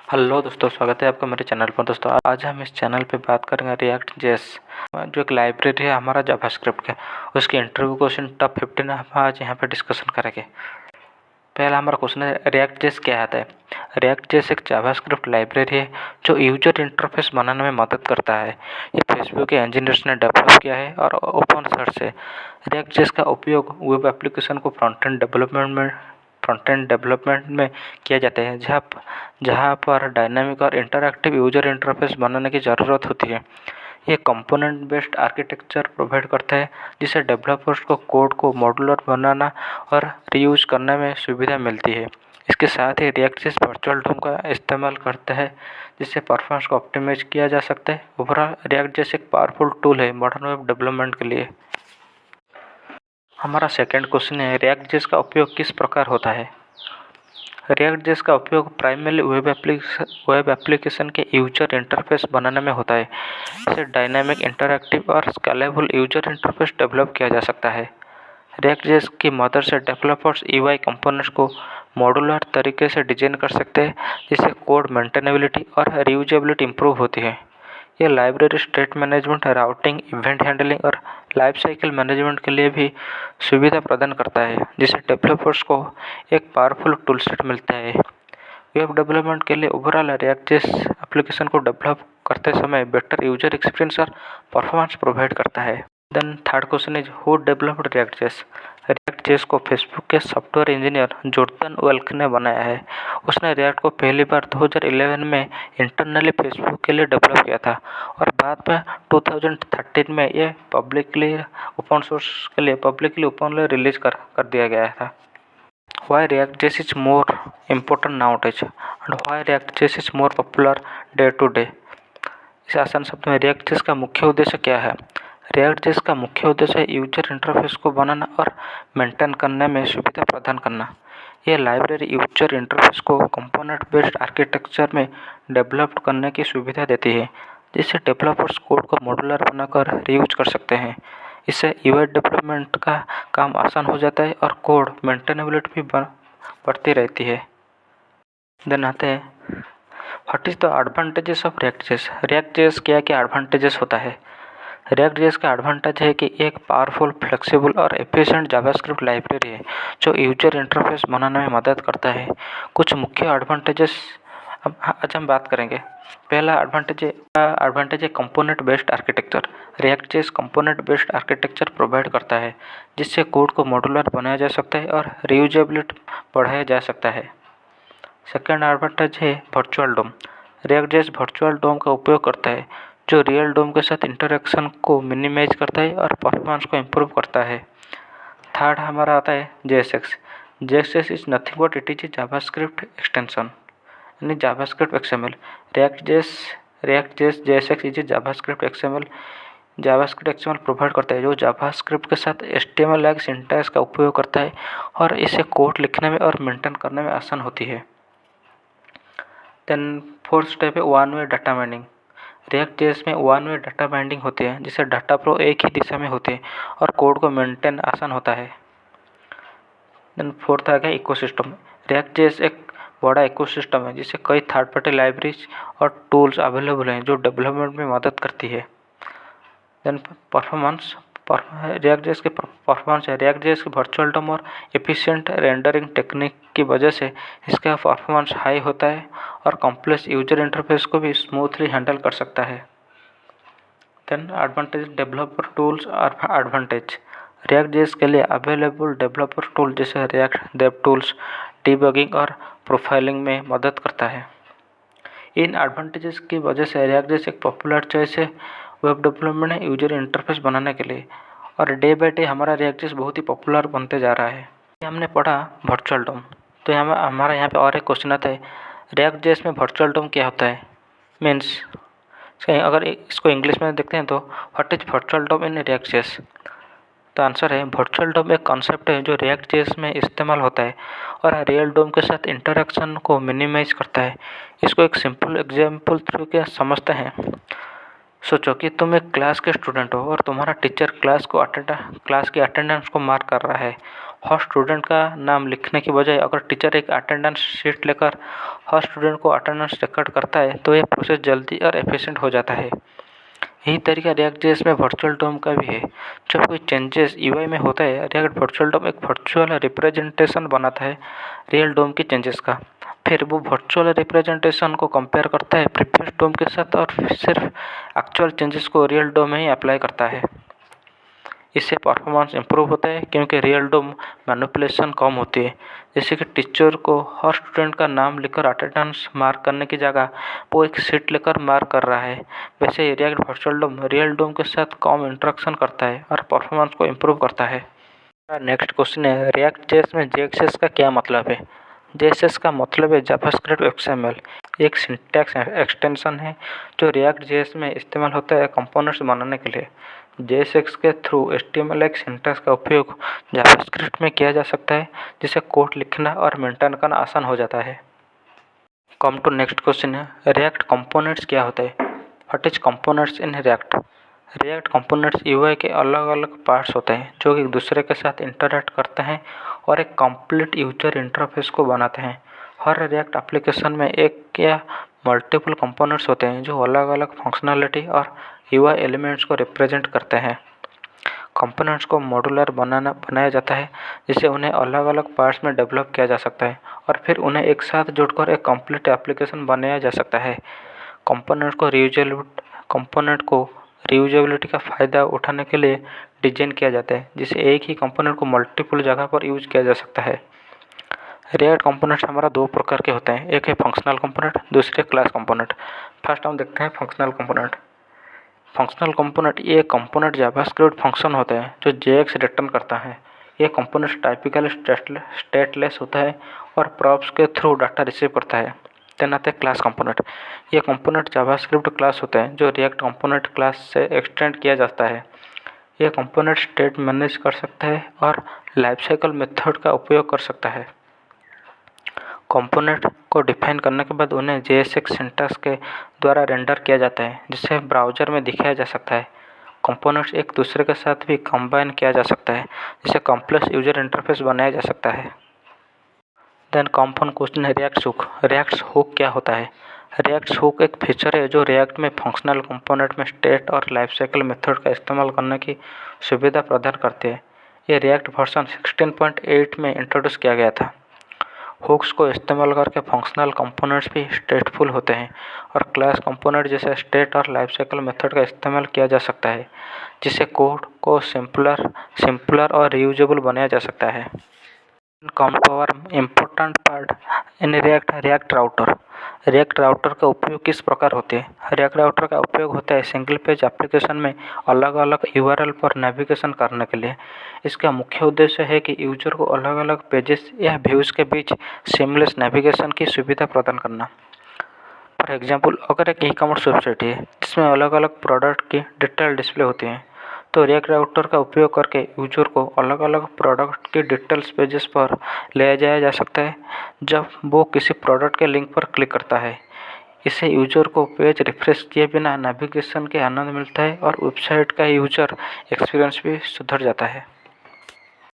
Hello दोस्तों, स्वागत है आपका मेरे चैनल पर। दोस्तों, आज हम इस चैनल पे बात करेंगे रिएक्ट जेएस, जो एक लाइब्रेरी है हमारा जावास्क्रिप्ट का। उसके इंटरव्यू क्वेश्चन टॉप 15 हम आज यहाँ पे डिस्कशन करेंगे। पहला हमारा क्वेश्चन है, रिएक्ट जेएस क्या आता है। रिएक्ट जेएस एक जावास्क्रिप्ट लाइब्रेरी है जो यूजर इंटरफेस बनाने में मदद करता है। ये फेसबुक के इंजीनियर्स ने डेवलप किया है और ओपन सोर्स है। रिएक्ट जेएस का उपयोग वेब एप्लीकेशन को फ्रंट एंड डेवलपमेंट में किया जाता है, जहाँ पर डायनामिक और इंटरैक्टिव यूजर इंटरफेस बनाने की ज़रूरत होती है। ये कंपोनेंट बेस्ड आर्किटेक्चर प्रोवाइड करता है, जिससे डेवलपर्स को कोड को मॉड्यूलर बनाना और रीयूज करने में सुविधा मिलती है। इसके साथ ही रिएक्ट जेएस वर्चुअल डोम का इस्तेमाल करता है, जिससे परफॉर्मेंस को ऑप्टिमाइज किया जा सकता है। ओवरऑल रिएक्ट जेएस एक पावरफुल टूल है मॉडर्न वेब डेवलपमेंट के लिए। हमारा सेकंड क्वेश्चन है, रिएक्ट जेएस का उपयोग किस प्रकार होता है। रिएक्ट जेएस का उपयोग प्राइमरी वेब एप्लीकेशन के यूजर इंटरफेस बनाने में होता है। इसे डायनामिक, इंटरैक्टिव और स्केलेबल यूजर इंटरफेस डेवलप किया जा सकता है। रिएक्ट जेएस की मदद से डेवलपर्स यूआई कंपोनेंट्स को मॉड्यूलर तरीके से डिजाइन कर सकते हैं, जिससे कोड मेंटेनेबिलिटी और रीयूजेबिलिटी इंप्रूव होती है। यह library state management, routing, event handling और लाइफ साइकिल मैनेजमेंट के लिए भी सुविधा प्रदान करता है, जिससे डेवलपर्स को एक पावरफुल टूलसेट मिलता है। वेब डेवलपमेंट के लिए ओवरऑल रिएक्ट जेएस एप्लीकेशन को डेवलप करते समय बेटर यूजर एक्सपीरियंस और परफॉर्मेंस प्रोवाइड करता है। Then third question is, who developed React JS. React JS को फेसबुक के सॉफ्टवेयर इंजीनियर जोर्डन वेल्क ने बनाया है। उसने रिएक्ट को पहली बार 2011 में इंटरनली फेसबुक के लिए डेवलप किया था और बाद में 2013 में ये पब्लिकली ओपनली रिलीज कर दिया गया था। Why React JS is more important nowadays and why React JS is more popular day to day। इस आसान शब्द में React JS का मुख्य उद्देश्य क्या है। React JS का मुख्य उद्देश्य है यूजर इंटरफेस को बनाना और मेंटेन करने में सुविधा प्रदान करना। यह लाइब्रेरी यूजर इंटरफेस को कंपोनेंट बेस्ड आर्किटेक्चर में डेवलप करने की सुविधा देती है, जिससे डेवलपर्स कोड को मॉड्यूलर बनाकर रीयूज कर सकते हैं। इससे यूआई डेवलपमेंट का काम आसान हो जाता है और कोड मेंटेनेबिलिटी भी बढ़ती रहती है। देन आते हैं, what is the advantages of react JS. React JS क्या एडवांटेजेस होता है। रिएक्ट जेएस का एडवांटेज है कि एक पावरफुल, फ्लेक्सिबल और एफिशिएंट जावास्क्रिप्ट लाइब्रेरी है जो यूजर इंटरफेस बनाने में मदद करता है। कुछ मुख्य एडवांटेजेस आज हम बात करेंगे। पहला एडवांटेज है component based architecture. React JS component based architecture provide करता है, जिससे कोड को मॉड्यूलर बनाया जा सकता है और रीयूजेबिलिटी बढ़ाया जा सकता है। सेकेंड एडवांटेज है वर्चुअल डोम। रिएक्ट जेएस वर्चुअल डोम का उपयोग करता है, जो रियल डोम के साथ इंटरेक्शन को मिनिमाइज करता है और परफॉर्मेंस को इम्प्रूव करता है। थर्ड हमारा आता है JSX. JSX is nothing but it is JavaScript extension, यानी JavaScript XML. React JS JSX is JavaScript XML provide करता है, जो जावास्क्रिप्ट के साथ एचटीएमएल लाइक सिंटैक्स का उपयोग करता है और इसे कोड लिखने में और मेंटेन करने में आसान होती है। देन फोर्थ स्टेप है one way data binding. React JS में वन वे डाटा बाइंडिंग होती है, जिससे डाटा फ्लो एक ही दिशा में होते हैं और कोड को मेंटेन आसान होता है। देन फोर्थ आ गया इकोसिस्टम। रिएक्ट जेएस एक बड़ा इकोसिस्टम है, जिससे कई थर्ड पार्टी लाइब्रेरीज और टूल्स अवेलेबल हैं जो डेवलपमेंट में मदद करती है। देन परफॉर्मेंस रिएक्ट जेएस के परफॉर्मेंस है। रिएक्ट जेएस की वर्चुअल डोम और एफिशिएंट रेंडरिंग टेक्निक की वजह से इसका परफॉर्मेंस हाई होता है और कॉम्प्लेक्स यूजर इंटरफेस को भी स्मूथली हैंडल कर सकता है। देन एडवांटेज डेवलपर टूल्स और एडवांटेज। रिएक्ट जेएस के लिए अवेलेबल डेवलपर टूल जैसे रिएक्ट देव टूल्स डीबगिंग और प्रोफाइलिंग में मदद करता है। इन एडवांटेजेस की वजह से रिएक्ट जेएस एक पॉपुलर चॉइस है वेब डेवलपमेंट है यूजर इंटरफेस बनाने के लिए, और डे बाई डे हमारा रिएक्ट जेएस बहुत ही पॉपुलर बनते जा रहा है। हमने पढ़ा वर्चुअल डोम, तो हमारा यहाँ पे और एक क्वेश्चन आता है, रिएक्ट जेएस में वर्चुअल डोम क्या होता है। मीन्स अगर इसको इंग्लिश में देखते हैं तो what is virtual DOM in React JS. तो आंसर है, वर्चुअल डोम एक कॉन्सेप्ट है जो रिएक्ट जेएस में इस्तेमाल होता है और रियल डोम के साथ इंटरेक्शन को मिनिमाइज करता है। इसको एक सिंपल एग्जांपल थ्रू के समझते हैं। सोचो कि तुम एक क्लास के स्टूडेंट हो और तुम्हारा टीचर क्लास की अटेंडेंस को मार्क कर रहा है। हर स्टूडेंट का नाम लिखने की बजाय अगर टीचर एक अटेंडेंस शीट लेकर हर स्टूडेंट को अटेंडेंस रिकॉर्ड करता है तो यह प्रोसेस जल्दी और एफिशिएंट हो जाता है। यही तरीका रिएक्ट.जेएस में वर्चुअल डोम का भी है। जब कोई चेंजेस यूआई में होता है, रिएक्ट वर्चुअल डोम एक वर्चुअल रिप्रेजेंटेशन बनाता है रियल डोम के चेंजेस का। फिर वो वर्चुअल रिप्रेजेंटेशन को कंपेयर करता है प्रीवियस डोम के साथ और सिर्फ एक्चुअल चेंजेस को रियल डोम में ही अप्लाई करता है। इससे परफॉर्मेंस इंप्रूव होता है क्योंकि रियल डोम मैनिपुलेशन कम होती है। जैसे कि टीचर को हर स्टूडेंट का नाम लिखकर अटेंडेंस मार्क करने की जगह वो एक शीट लेकर मार्क कर रहा है। वैसे रिएक्ट वर्चुअल डोम रियल डोम के साथ कम इंटरेक्शन करता है और परफॉर्मेंस को इम्प्रूव करता है। नेक्स्ट क्वेश्चन है, रिएक्ट.जेएस में जेएसएस का क्या मतलब है? जेएसएस का मतलब है जावास्क्रिप्ट एक्सएमएल। एक सिंटैक्स एक्सटेंशन है जो रिएक्ट.जेएस में इस्तेमाल होता है कंपोनेंट्स बनाने के लिए। जेएसएस के थ्रू HTML सिंटैक्स का उपयोग जावास्क्रिप्ट में किया जा सकता है, जिससे कोड लिखना और मेंटेन करना आसान हो जाता है। कम टू नेक्स्ट क्वेश्चन है, रिएक्ट कंपोनेंट्स क्या होता है? What is components in React? React components UI के अलग अलग पार्ट्स होते हैं जो एक दूसरे के साथ इंटरैक्ट करते हैं और एक कंप्लीट यूजर इंटरफेस को बनाते हैं। हर रिएक्ट एप्लीकेशन में एक या मल्टीपल कंपोनेंट्स होते हैं जो अलग अलग फंक्शनैलिटी और यूआई एलिमेंट्स को रिप्रेजेंट करते हैं। कंपोनेंट्स को मॉड्यूलर बनाया जाता है, जिससे उन्हें अलग अलग पार्ट्स में डेवलप किया जा सकता है और फिर उन्हें एक साथ जोड़कर एक कंप्लीट एप्लीकेशन बनाया जा सकता है। कंपोनेंट को रीयूजेबिलिटी का फ़ायदा उठाने के लिए डिज़ाइन किया जाता है, जिससे एक ही कंपोनेंट को मल्टीपल जगह पर यूज किया जा सकता है। रिएक्ट कंपोनेंट्स हमारा दो प्रकार के होते हैं, एक है फंक्शनल कंपोनेंट, दूसरे क्लास कंपोनेंट। फर्स्ट हम देखते हैं फंक्शनल कंपोनेंट। फंक्शनल कंपोनेंट ये कंपोनेंट जावास्क्रिप्ट फंक्शन होते हैं जो जेएक्स रिटर्न करता है। ये कंपोनेंट टाइपिकल स्टेटलेस होता है और प्रॉप्स के थ्रू डाटा रिसीव करता है। देन आते हैं क्लास कंपोनेंट। ये कंपोनेंट जावास्क्रिप्ट क्लास होते हैं जो रिएक्ट कंपोनेंट क्लास से एक्सटेंड किया जाता है। ये कंपोनेंट स्टेट मैनेज कर सकता है और लाइफसाइकिल मेथड का उपयोग कर सकता है। कंपोनेंट को डिफाइन करने के बाद उन्हें जेएसएक्स सिंटैक्स के द्वारा रेंडर किया जाता है, जिसे ब्राउज़र में दिखाया जा सकता है। कंपोनेंट्स एक दूसरे के साथ भी कंबाइन किया जा सकता है, जिससे कॉम्प्लेक्स यूजर इंटरफेस बनाया जा सकता है। देन कॉम्पोनेंट क्वेश्चन है रिएक्ट हुक। रिएक्ट हुक क्या होता है? रिएक्ट हुक एक फीचर है जो रिएक्ट में फंक्शनल कंपोनेंट में स्टेट और लाइफसाइकिल मेथड का इस्तेमाल करने की सुविधा प्रदान करती है। ये रिएक्ट वर्जन 16.8 में इंट्रोड्यूस किया गया था। हुक्स को इस्तेमाल करके फंक्शनल कंपोनेंट्स भी स्टेटफुल होते हैं और क्लास कंपोनेंट जैसे स्टेट और लाइफसाइकिल मेथड का इस्तेमाल किया जा सकता है, जिससे कोड को सिंपलर और रीयूजेबल बनाया जा सकता है। Come to our important part in React Router. React Router का उपयोग किस प्रकार होते हैं? रिएक्ट राउटर का उपयोग होता है सिंगल पेज एप्लीकेशन में अलग अलग यूआरएल पर नेविगेशन करने के लिए। इसका मुख्य उद्देश्य है कि यूजर को अलग अलग पेजेस या व्यूज़ के बीच सीमलेस नेविगेशन की सुविधा प्रदान करना। फॉर एग्जांपल, अगर एक ई-कॉमर्स वेबसाइट है जिसमें अलग अलग प्रोडक्ट की डिटेल डिस्प्ले होती हैं, तो रिएक्ट राउटर का उपयोग करके यूजर को अलग अलग प्रोडक्ट की डिटेल्स पेजेस पर ले जाया जा सकता है जब वो किसी प्रोडक्ट के लिंक पर क्लिक करता है। इससे यूजर को पेज रिफ्रेश किए बिना नेविगेशन के आनंद मिलता है और वेबसाइट का यूजर एक्सपीरियंस भी सुधर जाता है।